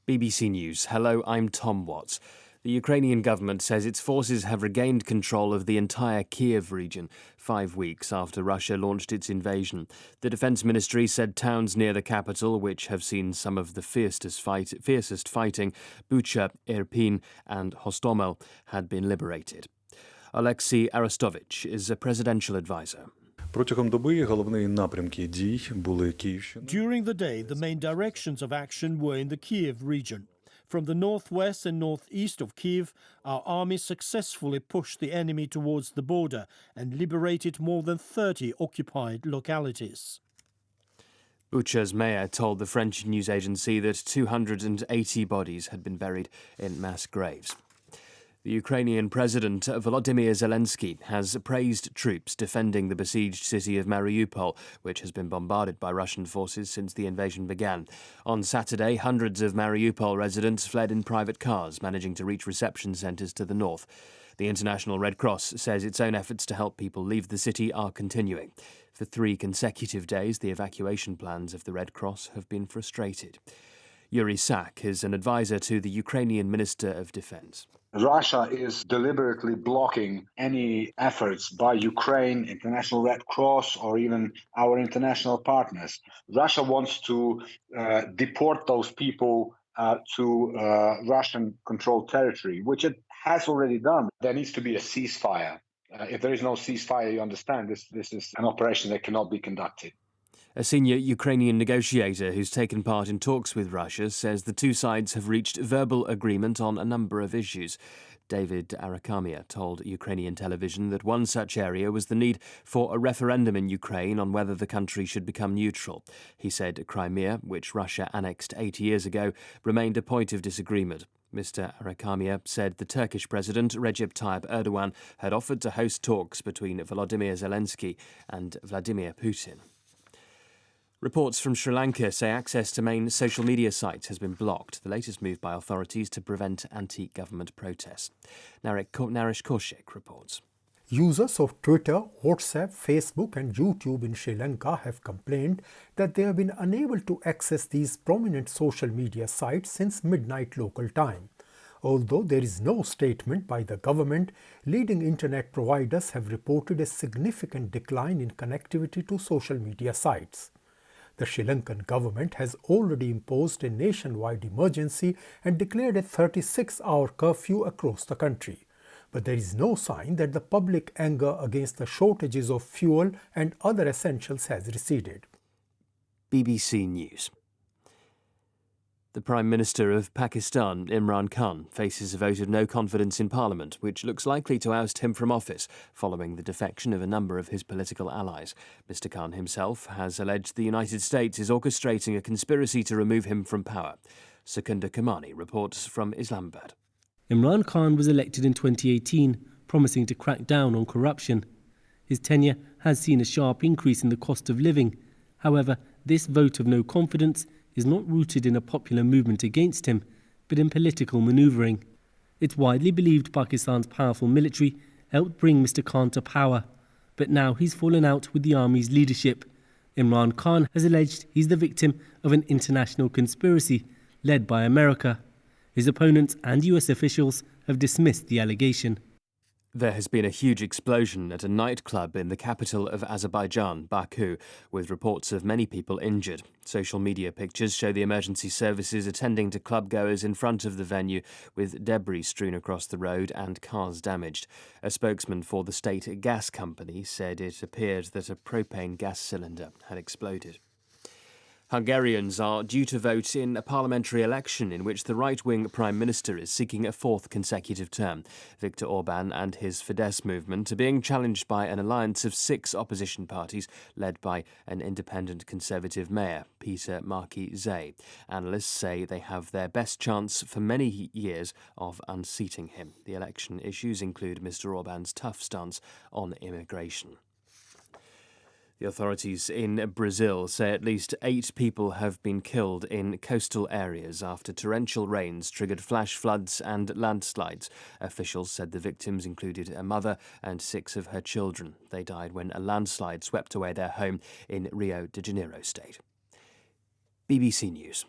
BBC News. Hello, I'm Tom Watts. The Ukrainian government says its forces have regained control of the entire Kiev region 5 weeks after Russia launched its invasion. The Defence Ministry said towns near the capital, which have seen some of the fiercest fighting, Bucha, Irpin and Hostomel, had been liberated. Alexei Arestovich is a presidential advisor. Протягом доби головні напрямки дій були Київщина. During the day, the main directions of action were in the Kiev region. From the northwest and northeast of Kiev, our army successfully pushed the enemy towards the border and liberated more than 30 occupied localities. Bucha's mayor told the French news agency that 280 bodies had been buried in mass graves. The Ukrainian President Volodymyr Zelensky has praised troops defending the besieged city of Mariupol, which has been bombarded by Russian forces since the invasion began. On Saturday, hundreds of Mariupol residents fled in private cars, managing to reach reception centres to the north. The International Red Cross says its own efforts to help people leave the city are continuing. For 3 consecutive days, the evacuation plans of the Red Cross have been frustrated. Yuri Sak is an advisor to the Ukrainian Minister of Defence. Russia is deliberately blocking any efforts by Ukraine, International Red Cross, or even our international partners. Russia wants to deport those people to Russian-controlled territory, which it has already done. There needs to be a ceasefire. If there is no ceasefire, you understand, this is an operation that cannot be conducted. A senior Ukrainian negotiator who's taken part in talks with Russia says the two sides have reached verbal agreement on a number of issues. David Arakamia told Ukrainian television that one such area was the need for a referendum in Ukraine on whether the country should become neutral. He said Crimea, which Russia annexed 8 years ago, remained a point of disagreement. Mr. Arakamia said the Turkish President Recep Tayyip Erdogan had offered to host talks between Volodymyr Zelensky and Vladimir Putin. Reports from Sri Lanka say access to main social media sites has been blocked, the latest move by authorities to prevent anti-government protests. Naresh Kaushik reports. Users of Twitter, WhatsApp, Facebook and YouTube in Sri Lanka have complained that they have been unable to access these prominent social media sites since midnight local time. Although there is no statement by the government, leading internet providers have reported a significant decline in connectivity to social media sites. The Sri Lankan government has already imposed a nationwide emergency and declared a 36-hour curfew across the country. But there is no sign that the public anger against the shortages of fuel and other essentials has receded. BBC News. The Prime Minister of Pakistan, Imran Khan, faces a vote of no confidence in Parliament, which looks likely to oust him from office following the defection of a number of his political allies. Mr. Khan himself has alleged the United States is orchestrating a conspiracy to remove him from power. Sukunda Kamani reports from Islamabad. Imran Khan was elected in 2018, promising to crack down on corruption. His tenure has seen a sharp increase in the cost of living. However, this vote of no confidence is not rooted in a popular movement against him, but in political manoeuvring. It's widely believed Pakistan's powerful military helped bring Mr. Khan to power, but now he's fallen out with the army's leadership. Imran Khan has alleged he's the victim of an international conspiracy led by America. His opponents and US officials have dismissed the allegation. There has been a huge explosion at a nightclub in the capital of Azerbaijan, Baku, with reports of many people injured. Social media pictures show the emergency services attending to clubgoers in front of the venue, with debris strewn across the road and cars damaged. A spokesman for the state gas company said it appeared that a propane gas cylinder had exploded. Hungarians are due to vote in a parliamentary election in which the right-wing Prime Minister is seeking a 4th consecutive term. Viktor Orban and his Fidesz movement are being challenged by an alliance of 6 opposition parties led by an independent Conservative mayor, Peter Marki Zay. Analysts say they have their best chance for many years of unseating him. The election issues include Mr. Orban's tough stance on immigration. The authorities in Brazil say at least 8 people have been killed in coastal areas after torrential rains triggered flash floods and landslides. Officials said the victims included a mother and 6 of her children. They died when a landslide swept away their home in Rio de Janeiro state. BBC News.